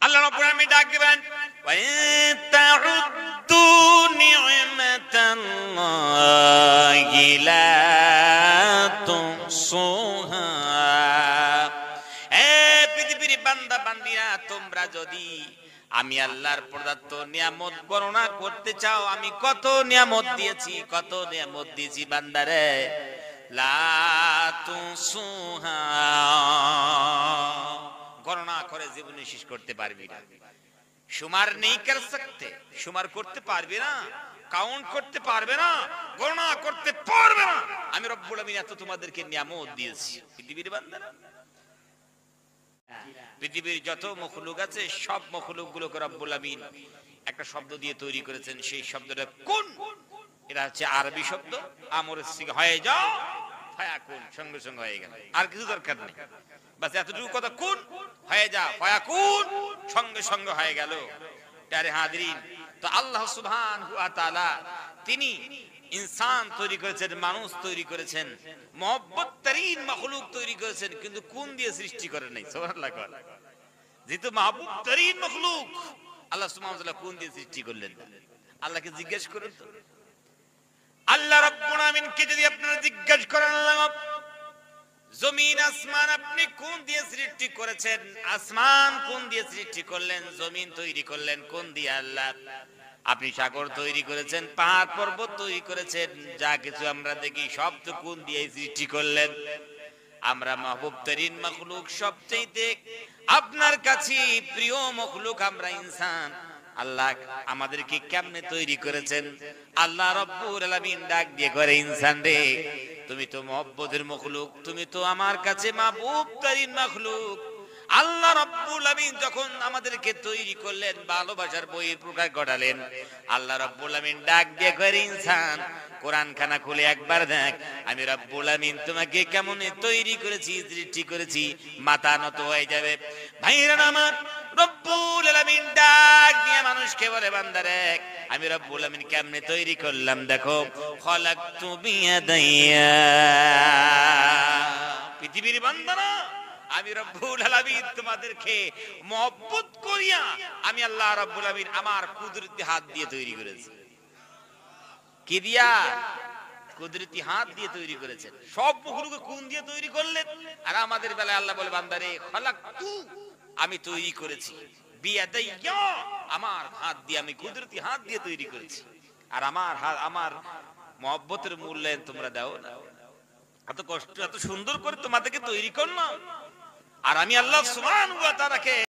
আল্লাহ রাব্বুল আলামিন ডাক দিবেন, ওয়া তাউদ্দু নি'মাতাল্লাহি লা তুহসুহা। এ পৃথিবীর বান্দা বান্দিরা, তোমরা যদি আমি আল্লাহর প্রদত্ত নিয়ামত গণনা করতে চাও, আমি কত নিয়ামত দিয়েছি, কত নিয়ামত দিয়েছি বান্দারে, লা তুহসুহা, গণনা করে জীবনে শেষ করতে পারবি না। শুমার নেই কর সকতে, শুমার করতে পারবে না, কাউন্ট করতে পারবে না, গণনা করতে পারবে না। আমি রব্বুল আমিন এত তোমাদেরকে নিয়ামত দিয়েছি পৃথিবীর বান্দারা। পৃথিবীর যত মখলুক আছে সব মখলুক গুলোকে রব্বুল আমিন একটা শব্দ দিয়ে তৈরি করেছেন। সেই শব্দটা কুন। এটা হচ্ছে আরবি শব্দ, আমরের সিগা, হয়ে যাও, ফায়াকুন, সঙ্গে সঙ্গে হয়ে গেল, আর কিছু দরকার নেই। বাস এতটুকু কথা, কুন হয়ে যা, ফায়াকুন সঙ্গে সঙ্গে হয়ে গেল। প্যারে হাজরিন, তো আল্লাহ সুবহানাহু ওয়া তাআলা তিনি ইনসান তৈরি করেছেন, মানুষ তৈরি করেছেন, মহব্বততরীন মাখলুক তৈরি করেছেন, কিন্তু কোন দিয়ে সৃষ্টি করেন নাই। সুবহানাল্লাহ। যেহেতু মাহবুবতরীন মাখলুক, আল্লাহ সুবহানাহু ওয়া তাআলা কোন দিয়ে সৃষ্টি করলেন? আল্লাহকে জিজ্ঞেস করুন তো। আল্লাহ রাব্বুল আমিনকে যদি আপনারা জিজ্ঞেস করেন, আল্লাহ জমিন আসমান আপনি কোন দিয়ে সৃষ্টি করেছেন? আসমান কোন দিয়ে সৃষ্টি করলেন? জমিন তৈরি করলেন কোন দিয়ে? আল্লাহ। আপনি সাগর তৈরি করেছেন, পাহাড় পর্বত তৈরি করেছেন, যা কিছু আমরা দেখি সব তো কোন দিয়ে সৃষ্টি করলেন? আমরা মাহবুবতরীন মাখলুক, সবচেয়ে আপনার কাছে প্রিয় মাখলুক আমরা ইনসান। আল্লাহ আমাদেরকে কেমনে তৈরি করেছেন? আল্লাহ রাব্বুল আলামিন ডাক দিয়ে করে, ইনসান রে, তুমি তো মহব্বতের মাখলুক, তুমি তো আমার কাছে মাহবুবতরীন মাখলুক। আল্লাহ রাব্বুল আমিন যখন আমাদেরকে তৈরি করলেন, ভালোবাসার বইয়ের প্রকাশ ঘটালেন, আল্লাহ রাব্বুল আমিন ডাক দিয়ে করে, ইনসান কোরআন খানা খুলে একবার দেখ, আমি রাব্বুল আমিন তোমাকে কেমন তৈরি করেছি, সৃষ্টি করেছি। মাথা নত হয়ে যাবে। ভাইরা আমার, রব্বুল আলামিন ডাক দিয়ে মানুষকে বলে, বান্দারে, আমি রব্বুল আমিন কেমনে তৈরি করলাম দেখো। খলাকতু বিয়াদাইয়া, পৃথিবীর বান্দারা, আমি রব্বুল আলামিন তোমাদেরকে মহব্বত করিয়া আমি আল্লাহ রব্বুল আমিন আমার কুদরতি হাত দিয়ে তৈরি করেছি। কি দিয়া? কুদরতি হাত দিয়ে তৈরি করেছেন। সব মখলুককে কোন দিয়ে তৈরি করলেন? আর আমাদের বেলায় আল্লাহ বলে, বান্দারে, খলাকতু, আমি তৈরি করেছি, বিয়াদাইয়া, আমার হাত দিয়ে, আমি কুদরতি হাত দিয়ে তৈরি করেছি। আর আমার হাত, আমার মহব্বতের মূল্যায়ন তোমরা দাও না। এত কষ্ট, এত সুন্দর করে তোমাদেরকে তৈরি করলাম, আর আমি আল্লাহ সুবহানাহু ওয়া তাআলাকে